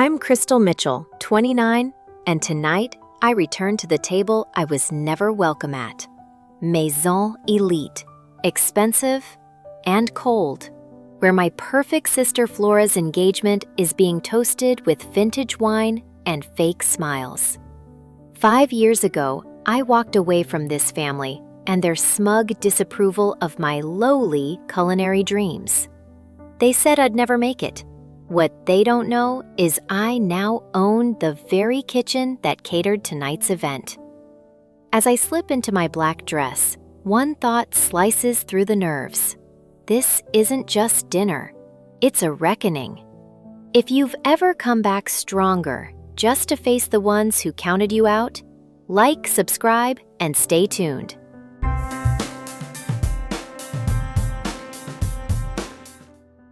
I'm Crystal Mitchell, 29, and tonight I return to the table I was never welcome at. Maison Elite, expensive and cold, where my perfect sister Flora's engagement is being toasted with vintage wine and fake smiles. 5 years ago, I walked away from this family and their smug disapproval of my lowly culinary dreams. They said I'd never make it. What they don't know is I now own the very kitchen that catered tonight's event. As I slip into my black dress, one thought slices through the nerves. This isn't just dinner, it's a reckoning. If you've ever come back stronger just to face the ones who counted you out, like, subscribe, and stay tuned.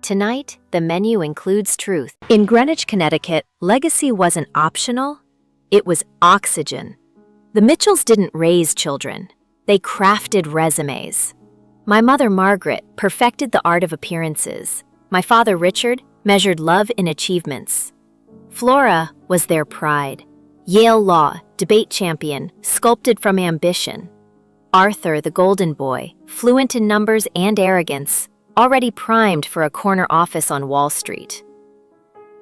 Tonight, the menu includes truth. In Greenwich, Connecticut, legacy wasn't optional, it was oxygen. The Mitchells didn't raise children, they crafted resumes. My mother, Margaret, perfected the art of appearances. My father, Richard, measured love in achievements. Flora was their pride. Yale Law, debate champion, sculpted from ambition. Arthur, the golden boy, fluent in numbers and arrogance, already primed for a corner office on Wall Street.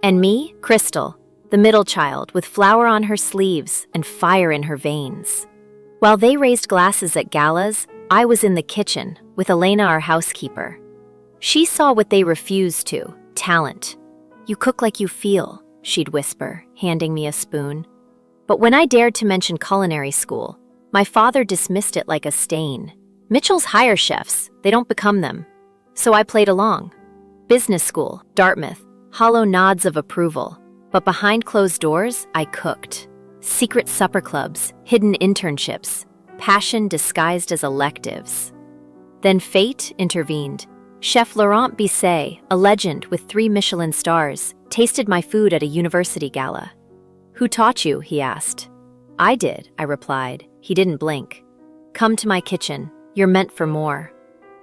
And me, Crystal, the middle child with flour on her sleeves and fire in her veins. While they raised glasses at galas, I was in the kitchen with Elena, our housekeeper. She saw what they refused to, talent. "You cook like you feel," she'd whisper, handing me a spoon. But when I dared to mention culinary school, my father dismissed it like a stain. Mitchell's hire chefs, they don't become them. So I played along. Business school, Dartmouth, hollow nods of approval. But behind closed doors, I cooked. Secret supper clubs, hidden internships, passion disguised as electives. Then fate intervened. Chef Laurent Bisset, a legend with 3 Michelin stars, tasted my food at a university gala. "Who taught you?" he asked. "I did," I replied. He didn't blink. "Come to my kitchen. You're meant for more."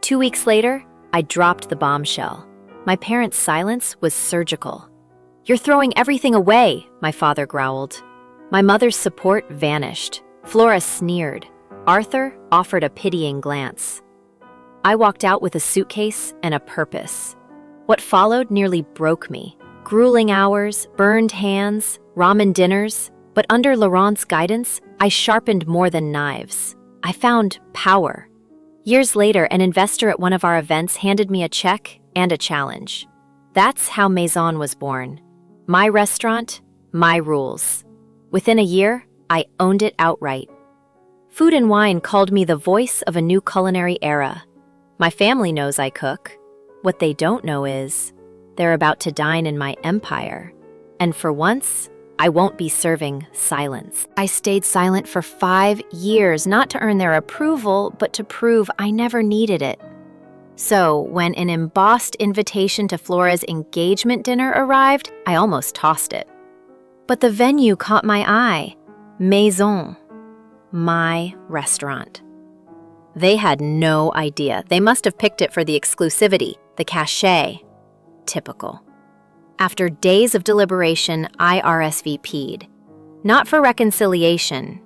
2 weeks later, I dropped the bombshell. My parents' silence was surgical. "You're throwing everything away," my father growled. My mother's support vanished. Flora sneered. Arthur offered a pitying glance. I walked out with a suitcase and a purpose. What followed nearly broke me. Grueling hours, burned hands, ramen dinners, but under Laurent's guidance, I sharpened more than knives. I found power. Years later, an investor at one of our events handed me a check and a challenge. That's how Maison was born. My restaurant, my rules. Within a year, I owned it outright. Food and Wine called me the voice of a new culinary era. My family knows I cook. What they don't know is they're about to dine in my empire. And for once, I won't be serving silence. I stayed silent for 5 years, not to earn their approval, but to prove I never needed it. So, when an embossed invitation to Flora's engagement dinner arrived, I almost tossed it. But the venue caught my eye. Maison. My restaurant. They had no idea. They must have picked it for the exclusivity, the cachet. Typical. After days of deliberation, I RSVP'd. Not for reconciliation.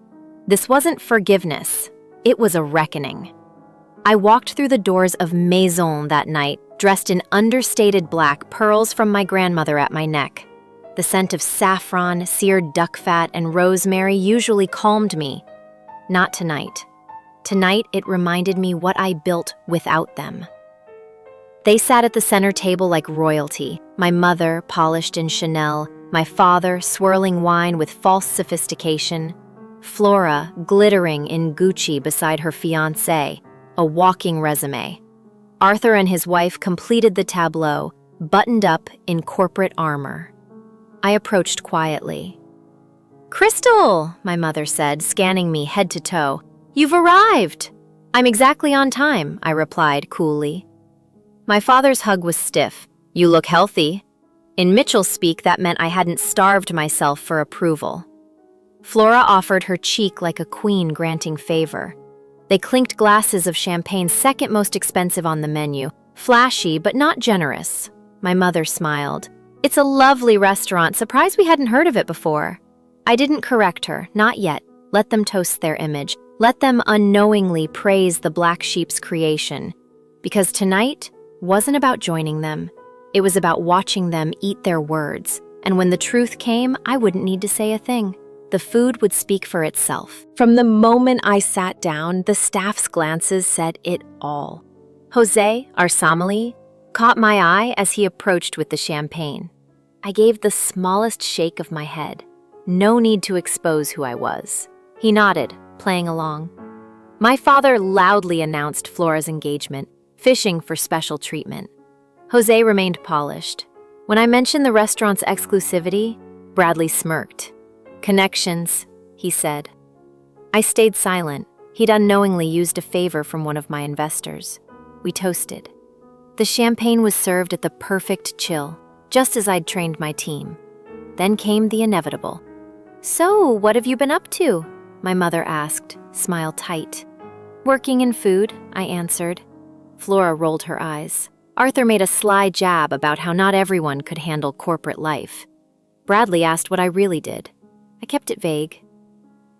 This wasn't forgiveness. It was a reckoning. I walked through the doors of Maison that night, dressed in understated black, pearls from my grandmother at my neck. The scent of saffron, seared duck fat, and rosemary usually calmed me. Not tonight. Tonight, it reminded me what I built without them. They sat at the center table like royalty, my mother polished in Chanel, my father swirling wine with false sophistication, Flora glittering in Gucci beside her fiancé, a walking resume. Arthur and his wife completed the tableau, buttoned up in corporate armor. I approached quietly. "Crystal," my mother said, scanning me head to toe. "You've arrived." "I'm exactly on time," I replied coolly. My father's hug was stiff. "You look healthy." In Mitchell speak, that meant I hadn't starved myself for approval. Flora offered her cheek like a queen granting favor. They clinked glasses of champagne, second most expensive on the menu. Flashy, but not generous. My mother smiled. It's a lovely restaurant. Surprised we hadn't heard of it before. I didn't correct her, not yet. Let them toast their image. Let them unknowingly praise the black sheep's creation. Because tonight wasn't about joining them. It was about watching them eat their words. And when the truth came, I wouldn't need to say a thing. The food would speak for itself. From the moment I sat down, the staff's glances said it all. Jose, our sommelier, caught my eye as he approached with the champagne. I gave the smallest shake of my head. No need to expose who I was. He nodded, playing along. My father loudly announced Flora's engagement, fishing for special treatment. Jose remained polished. When I mentioned the restaurant's exclusivity, Bradley smirked. Connections, he said. I stayed silent. He'd unknowingly used a favor from one of my investors. We toasted. The champagne was served at the perfect chill, just as I'd trained my team. Then came the inevitable. So, what have you been up to? My mother asked, smile tight. Working in food, I answered. Flora rolled her eyes. Arthur made a sly jab about how not everyone could handle corporate life. Bradley asked what I really did. I kept it vague.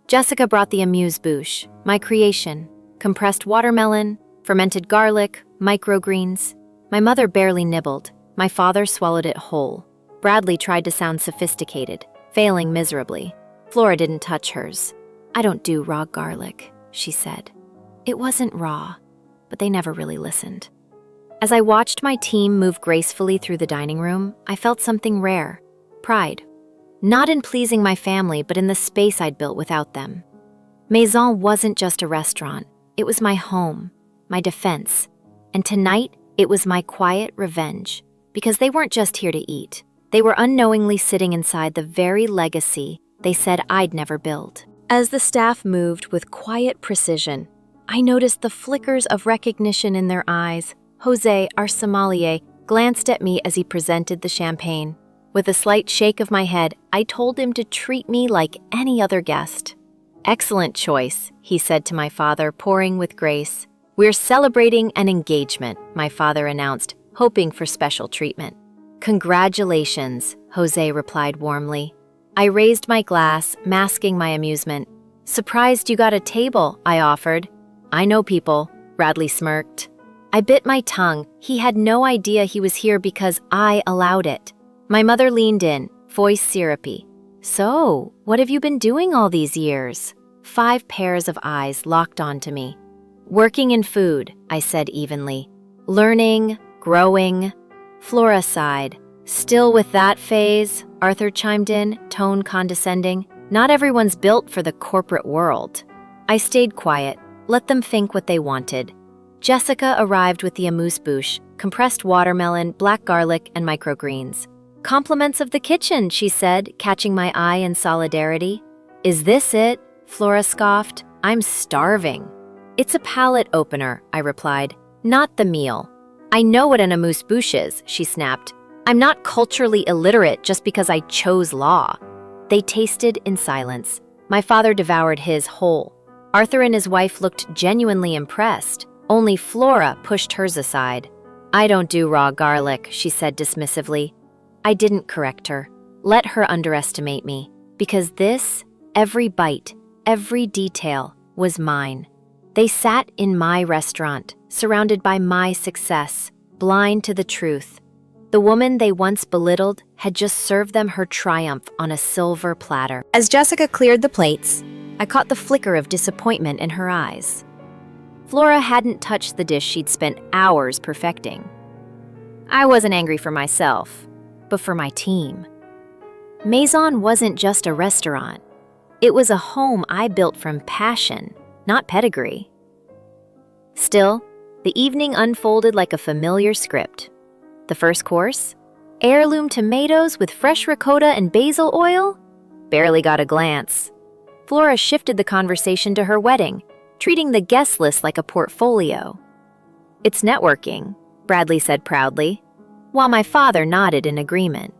Jessica brought the amuse-bouche, my creation, compressed watermelon, fermented garlic, microgreens. My mother barely nibbled. My father swallowed it whole. Bradley tried to sound sophisticated, failing miserably. Flora didn't touch hers. I don't do raw garlic, she said. It wasn't raw, but they never really listened. As I watched my team move gracefully through the dining room, I felt something rare. Pride. Not in pleasing my family, but in the space I'd built without them. Maison wasn't just a restaurant. It was my home, my defense. And tonight, it was my quiet revenge. Because they weren't just here to eat. They were unknowingly sitting inside the very legacy they said I'd never build. As the staff moved with quiet precision, I noticed the flickers of recognition in their eyes. Jose, our sommelier, glanced at me as he presented the champagne. With a slight shake of my head, I told him to treat me like any other guest. Excellent choice, he said to my father, pouring with grace. We're celebrating an engagement, my father announced, hoping for special treatment. Congratulations, Jose replied warmly. I raised my glass, masking my amusement. Surprised you got a table, I offered. I know people, Bradley smirked. I bit my tongue. He had no idea he was here because I allowed it. My mother leaned in, voice syrupy. So, what have you been doing all these years? 5 pairs of eyes locked onto me. Working in food, I said evenly. Learning, growing. Flora sighed. Still with that phase, Arthur chimed in, tone condescending. Not everyone's built for the corporate world. I stayed quiet, let them think what they wanted. Jessica arrived with the amuse-bouche, compressed watermelon, black garlic, and microgreens. Compliments of the kitchen, she said, catching my eye in solidarity. Is this it? Flora scoffed. I'm starving. It's a palate opener, I replied. Not the meal. I know what an amuse-bouche is, she snapped. I'm not culturally illiterate just because I chose law. They tasted in silence. My father devoured his whole. Arthur and his wife looked genuinely impressed. Only Flora pushed hers aside. I don't do raw garlic, she said dismissively. I didn't correct her. Let her underestimate me. Because this, every bite, every detail, was mine. They sat in my restaurant, surrounded by my success, blind to the truth. The woman they once belittled had just served them her triumph on a silver platter. As Jessica cleared the plates, I caught the flicker of disappointment in her eyes. Flora hadn't touched the dish she'd spent hours perfecting. I wasn't angry for myself, but for my team. Maison wasn't just a restaurant. It was a home I built from passion, not pedigree. Still, the evening unfolded like a familiar script. The first course? Heirloom tomatoes with fresh ricotta and basil oil? Barely got a glance. Flora shifted the conversation to her wedding, treating the guest list like a portfolio. It's networking, Bradley said proudly, while my father nodded in agreement.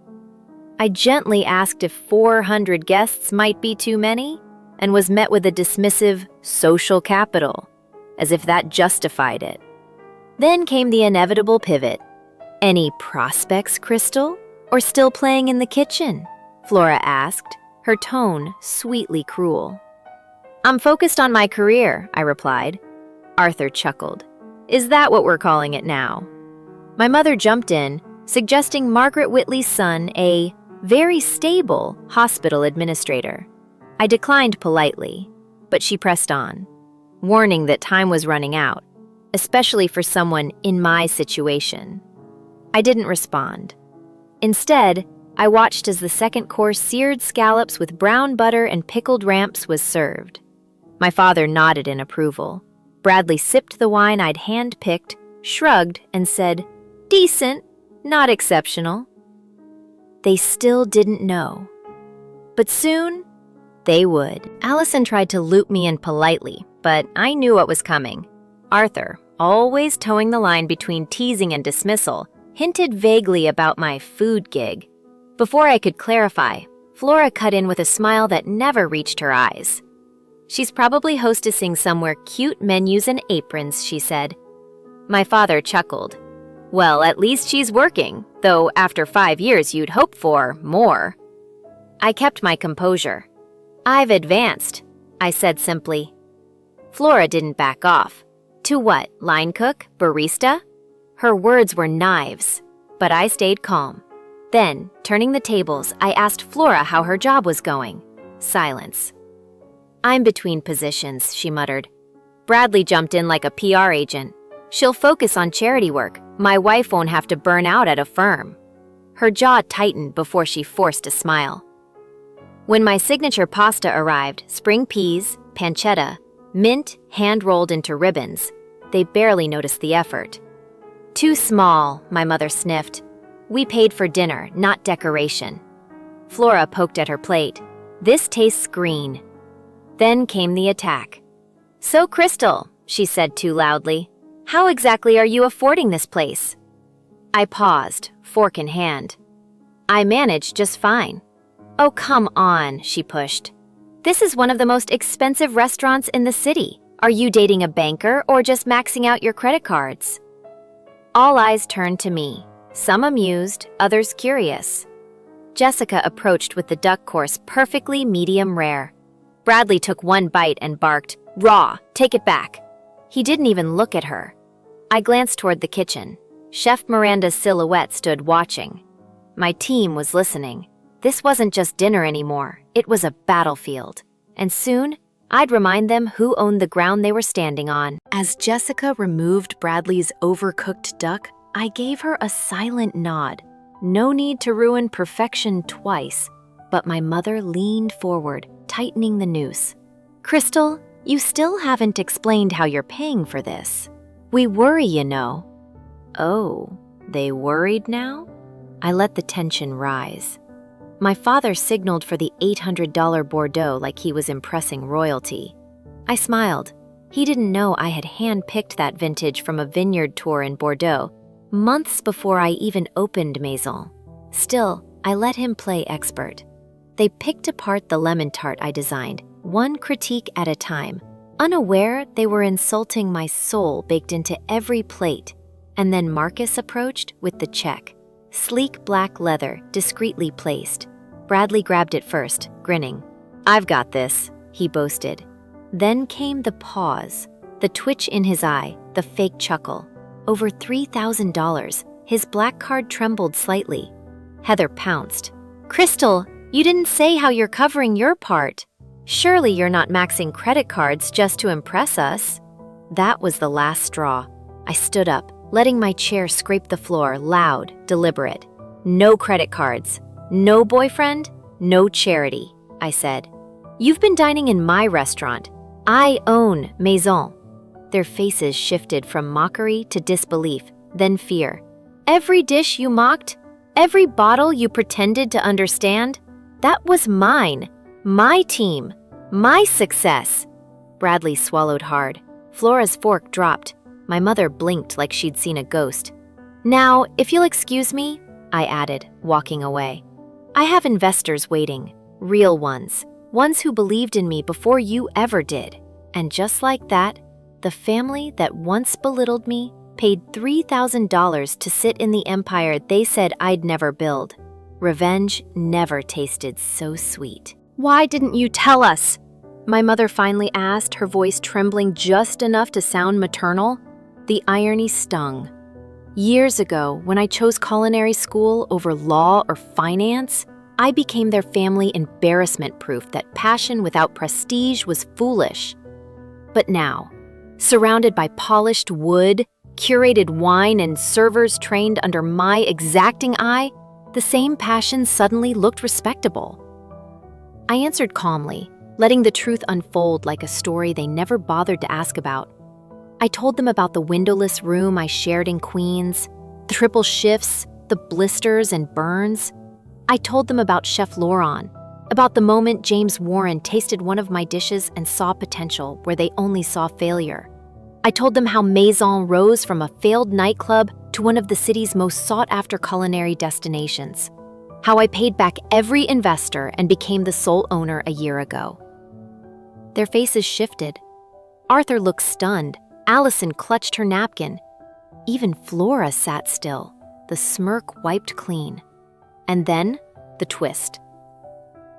I gently asked if 400 guests might be too many, and was met with a dismissive social capital, as if that justified it. Then came the inevitable pivot. Any prospects, Crystal? or still playing in the kitchen?" Flora asked, her tone sweetly cruel. "I'm focused on my career," I replied. Arthur chuckled. "Is that what we're calling it now?" My mother jumped in, suggesting Margaret Whitley's son a very stable hospital administrator. I declined politely, but she pressed on, warning that time was running out, especially for someone in my situation. I didn't respond. Instead, I watched as the second course seared scallops with brown butter and pickled ramps was served. My father nodded in approval. Bradley sipped the wine I'd hand-picked, shrugged, and said, "Decent, not exceptional." They still didn't know. But soon, they would. Allison tried to loop me in politely, but I knew what was coming. Arthur, always towing the line between teasing and dismissal, hinted vaguely about my food gig. Before I could clarify, Flora cut in with a smile that never reached her eyes. "She's probably hostessing somewhere cute menus and aprons," she said. My father chuckled. "Well, at least she's working, though after 5 years you'd hope for more." I kept my composure. "I've advanced," I said simply. Flora didn't back off. "To what, line cook, barista?" Her words were knives, but I stayed calm. Then, turning the tables, I asked Flora how her job was going. Silence. "I'm between positions," she muttered. "Bradley jumped in like a PR agent. She'll focus on charity work. My wife won't have to burn out at a firm." Her jaw tightened before she forced a smile. When my signature pasta arrived, spring peas, pancetta, mint hand-rolled into ribbons, they barely noticed the effort. "Too small," my mother sniffed. "We paid for dinner, not decoration." Flora poked at her plate. "This tastes green." Then came the attack. "So, Crystal," she said too loudly, "how exactly are you affording this place?" I paused, fork in hand. "I manage just fine." "Oh, come on," she pushed. "This is one of the most expensive restaurants in the city. Are you dating a banker or just maxing out your credit cards?" All eyes turned to me, some amused, others curious. Jessica approached with the duck course perfectly medium rare. Bradley took one bite and barked, "Raw, take it back." He didn't even look at her. I glanced toward the kitchen. Chef Miranda's silhouette stood watching. My team was listening. This wasn't just dinner anymore, it was a battlefield. And soon, I'd remind them who owned the ground they were standing on. As Jessica removed Bradley's overcooked duck, I gave her a silent nod. No need to ruin perfection twice. But my mother leaned forward, tightening the noose. "Crystal, you still haven't explained how you're paying for this. We worry, you know." Oh, they worried now? I let the tension rise. My father signaled for the $800 Bordeaux like he was impressing royalty. I smiled. He didn't know I had hand-picked that vintage from a vineyard tour in Bordeaux, months before I even opened Maison. Still, I let him play expert. They picked apart the lemon tart I designed, one critique at a time, unaware they were insulting my soul baked into every plate. And then Marcus approached with the check. Sleek black leather, discreetly placed. Bradley grabbed it first, grinning. "I've got this," he boasted. Then came the pause, the twitch in his eye, the fake chuckle. Over $3,000, his black card trembled slightly. Heather pounced. "Crystal, you didn't say how you're covering your part. Surely you're not maxing credit cards just to impress us." That was the last straw. I stood up, letting my chair scrape the floor, loud, deliberate. "No credit cards. No boyfriend, no charity," I said. "You've been dining in my restaurant. I own Maison." Their faces shifted from mockery to disbelief, then fear. "Every dish you mocked, every bottle you pretended to understand, that was mine, my team, my success." Bradley swallowed hard. Flora's fork dropped. My mother blinked like she'd seen a ghost. "Now, if you'll excuse me," I added, walking away. "I have investors waiting, real ones who believed in me before you ever did." And just like that, the family that once belittled me paid $3,000 to sit in the empire they said I'd never build. Revenge never tasted so sweet. "Why didn't you tell us?" my mother finally asked, her voice trembling just enough to sound maternal. The irony stung. Years ago, when I chose culinary school over law or finance, I became their family embarrassment proof that passion without prestige was foolish. But now, surrounded by polished wood, curated wine, and servers trained under my exacting eye, the same passion suddenly looked respectable. I answered calmly, letting the truth unfold like a story they never bothered to ask about. I told them about the windowless room I shared in Queens, the triple shifts, the blisters and burns. I told them about Chef Laurent, about the moment James Warren tasted one of my dishes and saw potential where they only saw failure. I told them how Maison rose from a failed nightclub to one of the city's most sought-after culinary destinations. How I paid back every investor and became the sole owner a year ago. Their faces shifted. Arthur looked stunned. Allison clutched her napkin. Even Flora sat still, the smirk wiped clean. And then, the twist.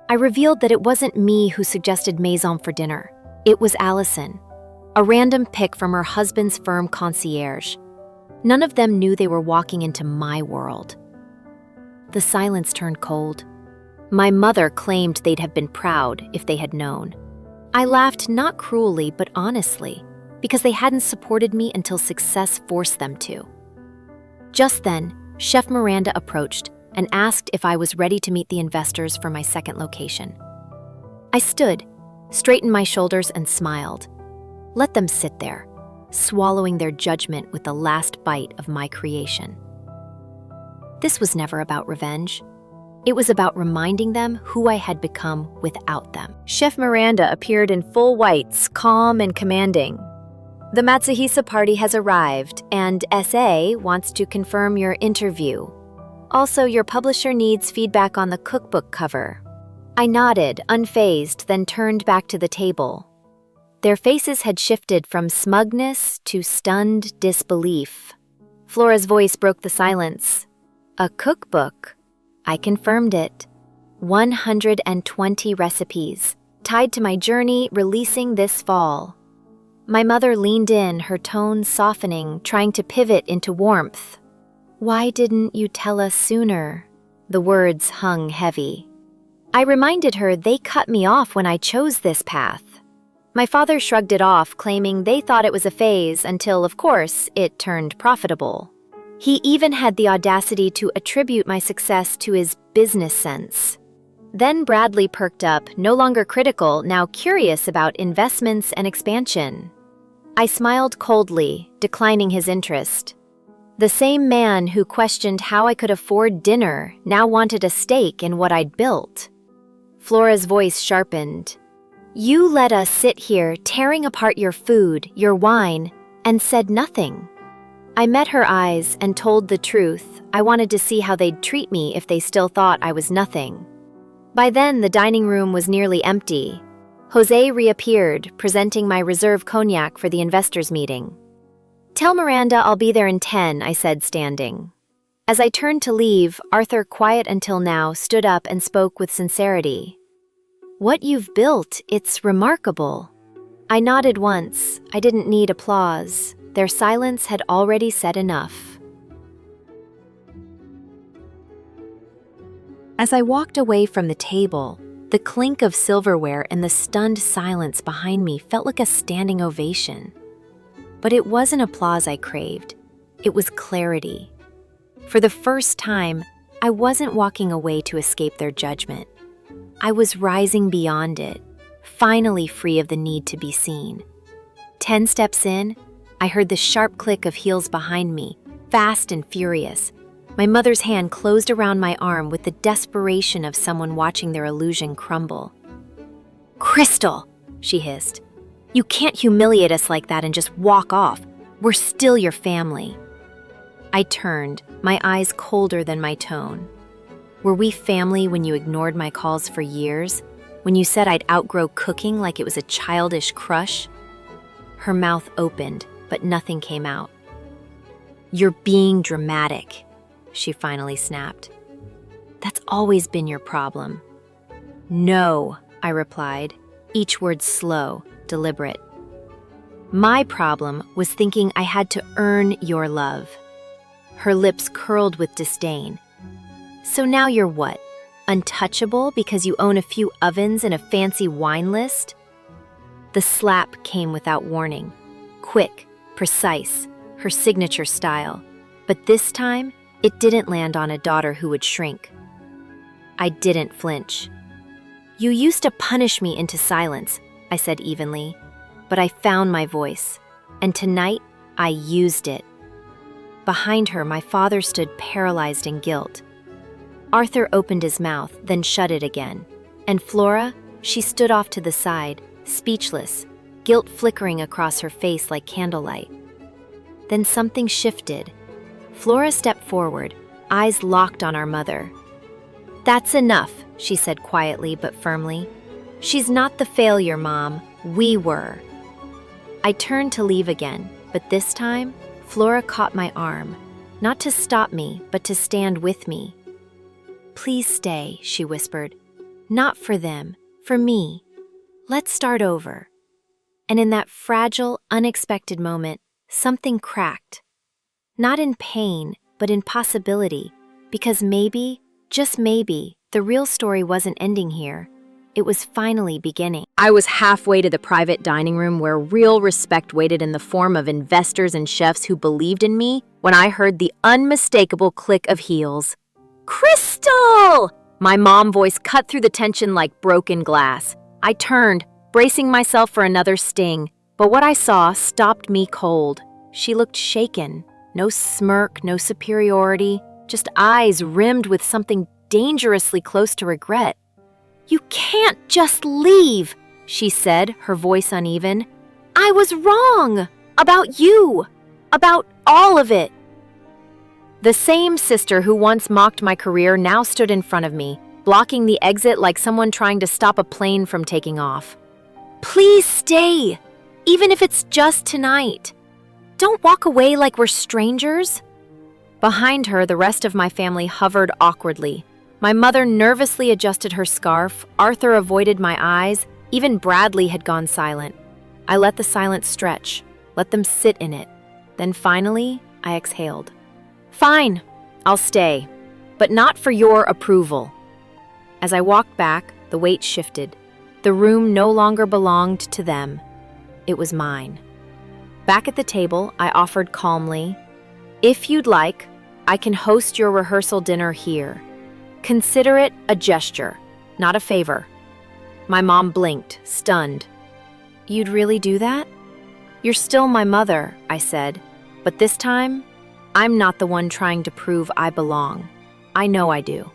I revealed that it wasn't me who suggested Maison for dinner. It was Allison, a random pick from her husband's firm concierge. None of them knew they were walking into my world. The silence turned cold. My mother claimed they'd have been proud if they had known. I laughed not cruelly but honestly, because they hadn't supported me until success forced them to. Just then, Chef Miranda approached and asked if I was ready to meet the investors for my second location. I stood, straightened my shoulders, and smiled. Let them sit there, swallowing their judgment with the last bite of my creation. This was never about revenge. It was about reminding them who I had become without them. Chef Miranda appeared in full whites, calm and commanding. "The Matsuhisa party has arrived, and SA wants to confirm your interview. Also, your publisher needs feedback on the cookbook cover." I nodded, unfazed, then turned back to the table. Their faces had shifted from smugness to stunned disbelief. Flora's voice broke the silence. "A cookbook?" I confirmed it. 120 recipes, tied to my journey, releasing this fall. My mother leaned in, her tone softening, trying to pivot into warmth. "Why didn't you tell us sooner?" The words hung heavy. I reminded her they cut me off when I chose this path. My father shrugged it off, claiming they thought it was a phase until, of course, it turned profitable. He even had the audacity to attribute my success to his business sense. Then Bradley perked up, no longer critical, now curious about investments and expansion. I smiled coldly, declining his interest. The same man who questioned how I could afford dinner now wanted a stake in what I'd built. Flora's voice sharpened. "You let us sit here tearing apart your food, your wine, and said nothing." I met her eyes and told the truth. I wanted to see how they'd treat me if they still thought I was nothing. By then, the dining room was nearly empty. Jose reappeared, presenting my reserve cognac for the investors' meeting. "Tell Miranda I'll be there in 10, I said, standing. As I turned to leave, Arthur, quiet until now, stood up and spoke with sincerity. "What you've built, it's remarkable." I nodded once. I didn't need applause. Their silence had already said enough. As I walked away from the table, the clink of silverware and the stunned silence behind me felt like a standing ovation. But it wasn't applause I craved. It was clarity. For the first time, I wasn't walking away to escape their judgment. I was rising beyond it, finally free of the need to be seen. 10 steps in, I heard the sharp click of heels behind me, fast and furious. My mother's hand closed around my arm with the desperation of someone watching their illusion crumble. "Crystal," she hissed, "you can't humiliate us like that and just walk off. We're still your family." I turned, my eyes colder than my tone. "Were we family when you ignored my calls for years? When you said I'd outgrow cooking like it was a childish crush?" Her mouth opened, but nothing came out. "You're being dramatic," she finally snapped. That's always been your problem." "No," I replied, each word slow, deliberate. "My problem was thinking I had to earn your love." Her lips curled with disdain. "So now you're what? Untouchable because you own a few ovens and a fancy wine list?" The slap came without warning. Quick, precise, her signature style. But this time, it didn't land on a daughter who would shrink. I didn't flinch. "You used to punish me into silence," I said evenly, "but I found my voice, and tonight I used it." Behind her, my father stood paralyzed in guilt. Arthur opened his mouth, then shut it again. And Flora, she stood off to the side, speechless, guilt flickering across her face like candlelight. Then something shifted. Flora stepped forward, eyes locked on our mother. "That's enough," she said quietly but firmly. "She's not the failure, Mom. We were." I turned to leave again, but this time, Flora caught my arm, not to stop me, but to stand with me. "Please stay," she whispered. "Not for them, for me. Let's start over." And in that fragile, unexpected moment, something cracked. Not in pain, but in possibility, because maybe, just maybe, the real story wasn't ending here. It was finally beginning. I was halfway to the private dining room where real respect waited in the form of investors and chefs who believed in me when I heard the unmistakable click of heels. "Crystal!" My mom voice cut through the tension like broken glass. I turned, bracing myself for another sting, but what I saw stopped me cold. She looked shaken. No smirk, no superiority, just eyes rimmed with something dangerously close to regret. "You can't just leave," she said, her voice uneven. "I was wrong. About you. About all of it." The same sister who once mocked my career now stood in front of me, blocking the exit like someone trying to stop a plane from taking off. "Please stay, even if it's just tonight. Don't walk away like we're strangers." Behind her, the rest of my family hovered awkwardly. My mother nervously adjusted her scarf, Arthur avoided my eyes, even Bradley had gone silent. I let the silence stretch, let them sit in it. Then finally, I exhaled. "Fine, I'll stay, but not for your approval." As I walked back, the weight shifted. The room no longer belonged to them. It was mine. Back at the table, I offered calmly, "If you'd like, I can host your rehearsal dinner here. Consider it a gesture, not a favor." My mom blinked, stunned. "You'd really do that?" "You're still my mother," I said, "but this time, I'm not the one trying to prove I belong. I know I do."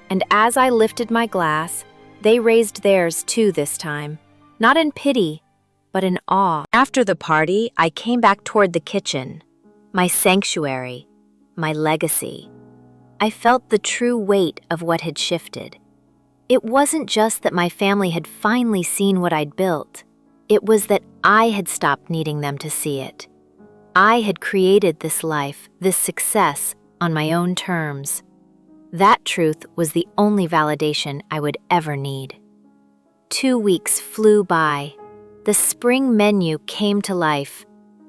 And as I lifted my glass, they raised theirs too this time, not in pity, but in awe. After the party, I came back toward the kitchen, my sanctuary, my legacy. I felt the true weight of what had shifted. It wasn't just that my family had finally seen what I'd built. It was that I had stopped needing them to see it. I had created this life, this success, on my own terms. That truth was the only validation I would ever need. 2 weeks flew by. The spring menu came to life.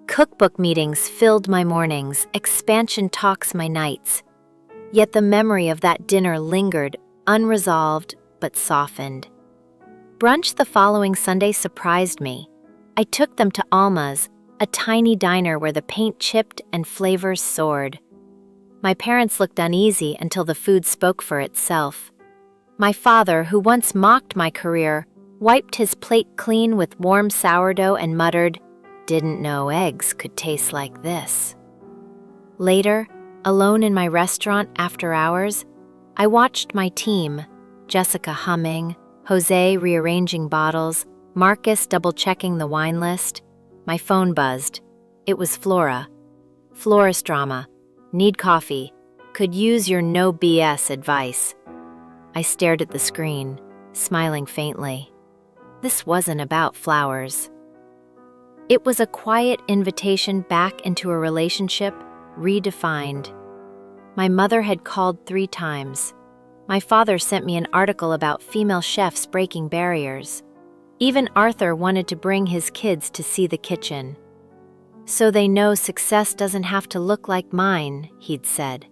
Cookbook meetings filled my mornings, expansion talks my nights. Yet the memory of that dinner lingered, unresolved but softened. Brunch the following Sunday surprised me. I took them to Alma's, a tiny diner where the paint chipped and flavors soared. My parents looked uneasy until the food spoke for itself. My father, who once mocked my career, wiped his plate clean with warm sourdough and muttered, "Didn't know eggs could taste like this." Later, alone in my restaurant after hours, I watched my team, Jessica humming, Jose rearranging bottles, Marcus double-checking the wine list. My phone buzzed. It was Flora. "Florist drama. Need coffee. Could use your no BS advice." I stared at the screen, smiling faintly. This wasn't about flowers. It was a quiet invitation back into a relationship redefined. My mother had called 3 times. My father sent me an article about female chefs breaking barriers. Even Arthur wanted to bring his kids to see the kitchen. So they know success doesn't have to look like mine, he'd said.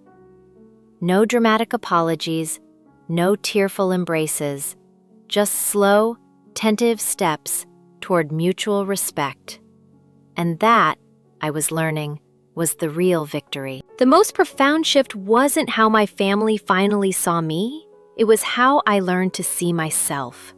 No dramatic apologies, no tearful embraces, just slow, tentative steps toward mutual respect. And that, I was learning, was the real victory. The most profound shift wasn't how my family finally saw me, it was how I learned to see myself.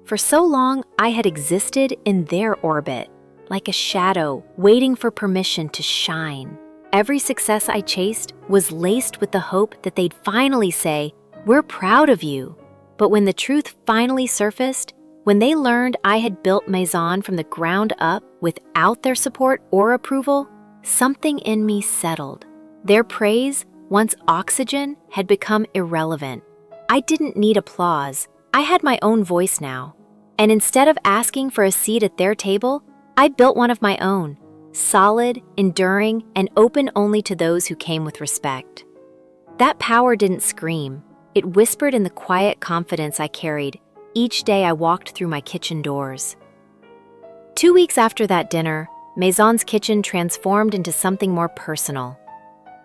For so long, I had existed in their orbit, like a shadow waiting for permission to shine. Every success I chased was laced with the hope that they'd finally say, "We're proud of you." But when the truth finally surfaced, when they learned I had built Maison from the ground up without their support or approval, something in me settled. Their praise, once oxygen, had become irrelevant. I didn't need applause. I had my own voice now. And instead of asking for a seat at their table, I built one of my own, solid, enduring, and open only to those who came with respect. That power didn't scream. It whispered in the quiet confidence I carried each day I walked through my kitchen doors. 2 weeks after that dinner, Maison's kitchen transformed into something more personal.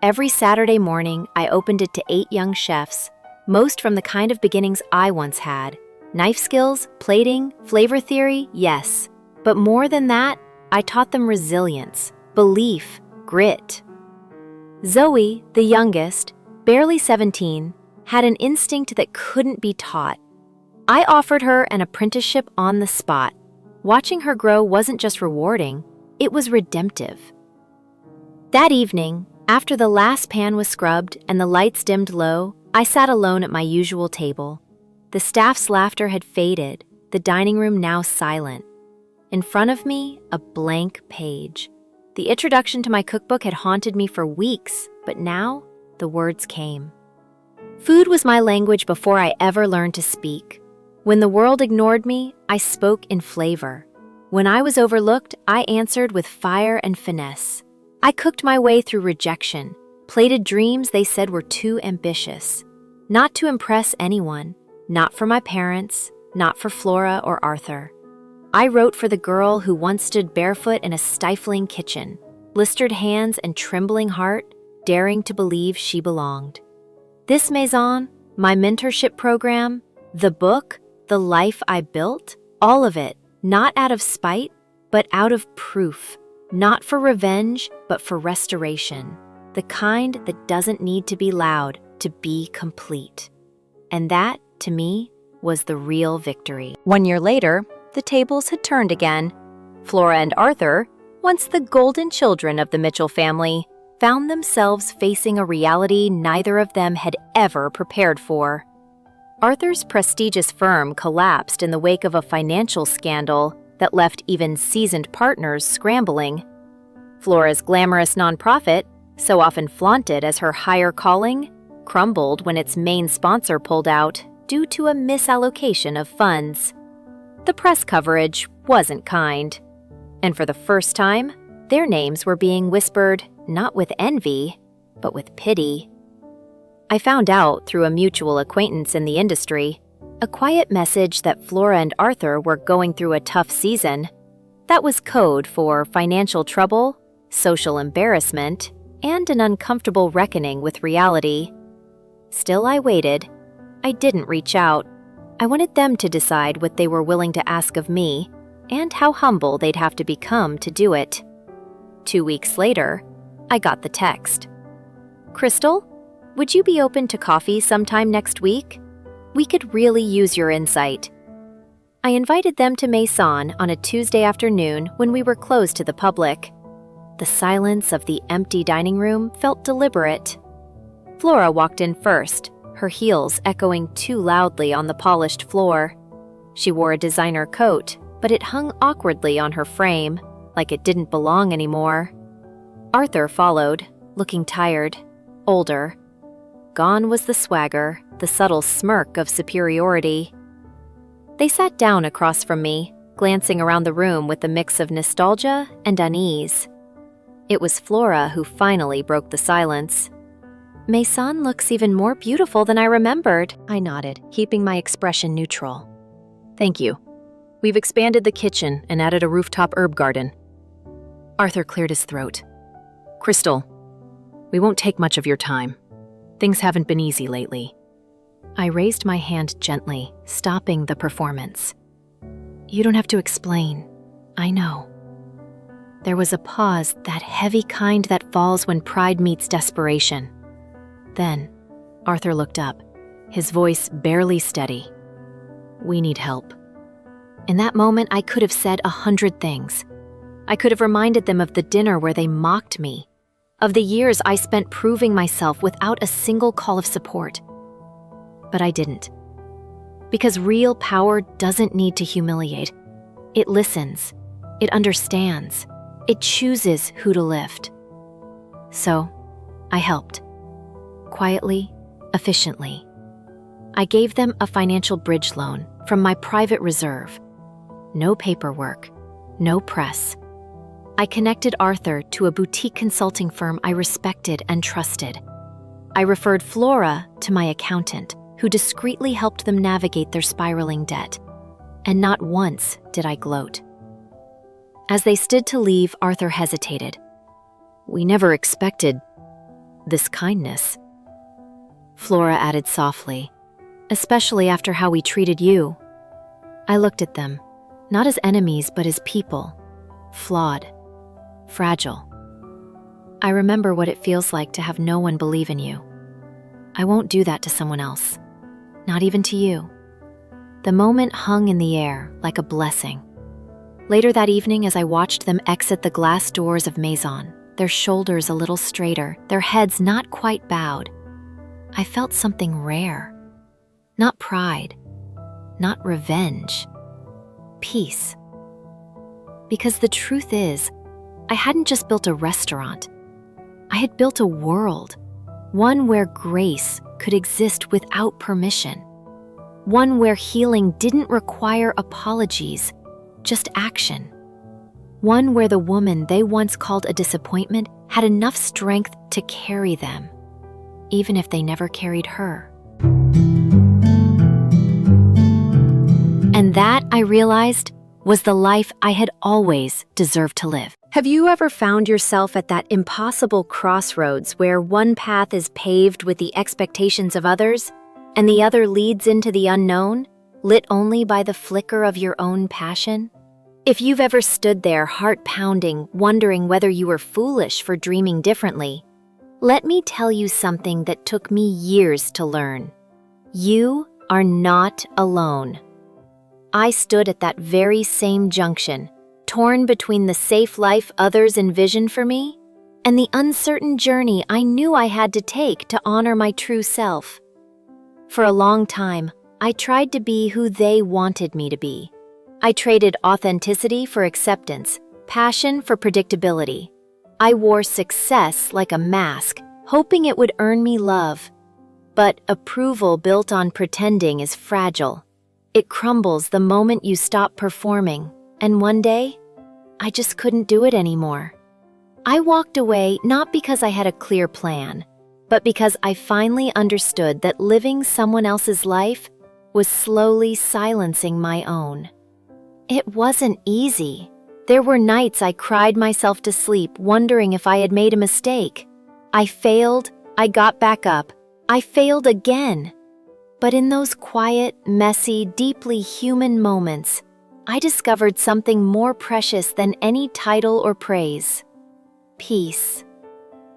Every Saturday morning, I opened it to 8 young chefs, most from the kind of beginnings I once had. Knife skills, plating, flavor theory, yes. But more than that, I taught them resilience, belief, grit. Zoe, the youngest, barely 17, had an instinct that couldn't be taught. I offered her an apprenticeship on the spot. Watching her grow wasn't just rewarding, it was redemptive. That evening, after the last pan was scrubbed and the lights dimmed low, I sat alone at my usual table. The staff's laughter had faded, the dining room now silent. In front of me, a blank page. The introduction to my cookbook had haunted me for weeks, but now the words came. Food was my language before I ever learned to speak. When the world ignored me, I spoke in flavor. When I was overlooked, I answered with fire and finesse. I cooked my way through rejection, plated dreams they said were too ambitious. Not to impress anyone, not for my parents, not for Flora or Arthur. I wrote for the girl who once stood barefoot in a stifling kitchen, blistered hands and trembling heart, daring to believe she belonged. This Maison, my mentorship program, the book, the life I built, all of it, not out of spite, but out of proof. Not for revenge, but for restoration. The kind that doesn't need to be loud to be complete. And that, to me, was the real victory. 1 year later, the tables had turned again. Flora and Arthur, once the golden children of the Mitchell family, found themselves facing a reality neither of them had ever prepared for. Arthur's prestigious firm collapsed in the wake of a financial scandal that left even seasoned partners scrambling. Flora's glamorous nonprofit, so often flaunted as her higher calling, crumbled when its main sponsor pulled out due to a misallocation of funds. The press coverage wasn't kind, and for the first time, their names were being whispered not with envy, but with pity. I found out through a mutual acquaintance in the industry, a quiet message that Flora and Arthur were going through a tough season. That was code for financial trouble, social embarrassment, and an uncomfortable reckoning with reality. Still, I waited. I didn't reach out. I wanted them to decide what they were willing to ask of me, and how humble they'd have to become to do it. 2 weeks later, I got the text. "Crystal, would you be open to coffee sometime next week? We could really use your insight." I invited them to Maison on a Tuesday afternoon when we were closed to the public. The silence of the empty dining room felt deliberate. Flora walked in first, her heels echoing too loudly on the polished floor. She wore a designer coat, but it hung awkwardly on her frame, like it didn't belong anymore. Arthur followed, looking tired, older. Gone was the swagger, the subtle smirk of superiority. They sat down across from me, glancing around the room with a mix of nostalgia and unease. It was Flora who finally broke the silence. Maison looks even more beautiful than I remembered. I nodded, keeping my expression neutral. Thank you. We've expanded the kitchen and added a rooftop herb garden. Arthur cleared his throat. Crystal, we won't take much of your time. Things haven't been easy lately. I raised my hand gently, stopping the performance. You don't have to explain. I know. There was a pause, that heavy kind that falls when pride meets desperation. Then, Arthur looked up, his voice barely steady. We need help. In that moment, I could have said 100 things. I could have reminded them of the dinner where they mocked me, of the years I spent proving myself without a single call of support. But I didn't. Because real power doesn't need to humiliate. It listens. It understands. It chooses who to lift. So, I helped. Quietly, efficiently. I gave them a financial bridge loan from my private reserve. No paperwork, no press. I connected Arthur to a boutique consulting firm I respected and trusted. I referred Flora to my accountant, who discreetly helped them navigate their spiraling debt. And not once did I gloat. As they stood to leave, Arthur hesitated. We never expected this kindness. Flora added softly, especially after how we treated you. I looked at them, not as enemies but as people, flawed, fragile. I remember what it feels like to have no one believe in you. I won't do that to someone else, not even to you. The moment hung in the air like a blessing. Later that evening, as I watched them exit the glass doors of Maison, their shoulders a little straighter, their heads not quite bowed, I felt something rare. Not pride, not revenge, peace. Because the truth is, I hadn't just built a restaurant. I had built a world, one where grace could exist without permission, one where healing didn't require apologies, just action, one where the woman they once called a disappointment had enough strength to carry them, even if they never carried her. And that, I realized, was the life I had always deserved to live. Have you ever found yourself at that impossible crossroads where one path is paved with the expectations of others, and the other leads into the unknown, lit only by the flicker of your own passion? If you've ever stood there, heart pounding, wondering whether you were foolish for dreaming differently, let me tell you something that took me years to learn. You are not alone. I stood at that very same junction, torn between the safe life others envisioned for me and the uncertain journey I knew I had to take to honor my true self. For a long time, I tried to be who they wanted me to be. I traded authenticity for acceptance, passion for predictability. I wore success like a mask, hoping it would earn me love. But approval built on pretending is fragile. It crumbles the moment you stop performing, and one day, I just couldn't do it anymore. I walked away not because I had a clear plan, but because I finally understood that living someone else's life was slowly silencing my own. It wasn't easy. There were nights I cried myself to sleep, wondering if I had made a mistake. I failed, I got back up, I failed again. But in those quiet, messy, deeply human moments, I discovered something more precious than any title or praise. Peace.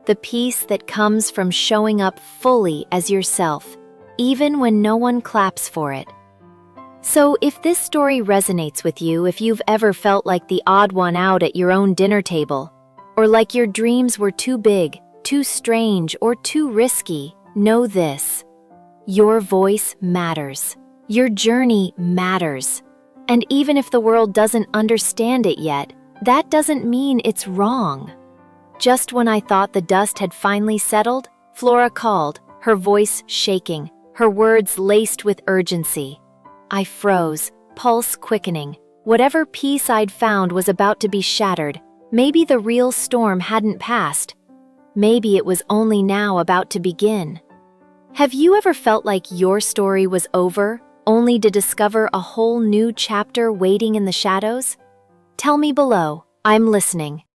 The peace that comes from showing up fully as yourself, even when no one claps for it. So if this story resonates with you, if you've ever felt like the odd one out at your own dinner table, or like your dreams were too big, too strange, or too risky, know this. Your voice matters. Your journey matters. And even if the world doesn't understand it yet, that doesn't mean it's wrong. Just when I thought the dust had finally settled, Flora called, her voice shaking, her words laced with urgency. I froze, pulse quickening. Whatever peace I'd found was about to be shattered. Maybe the real storm hadn't passed. maybe it was only now about to begin. Have you ever felt like your story was over, only to discover a whole new chapter waiting in the shadows? Tell me below. I'm listening.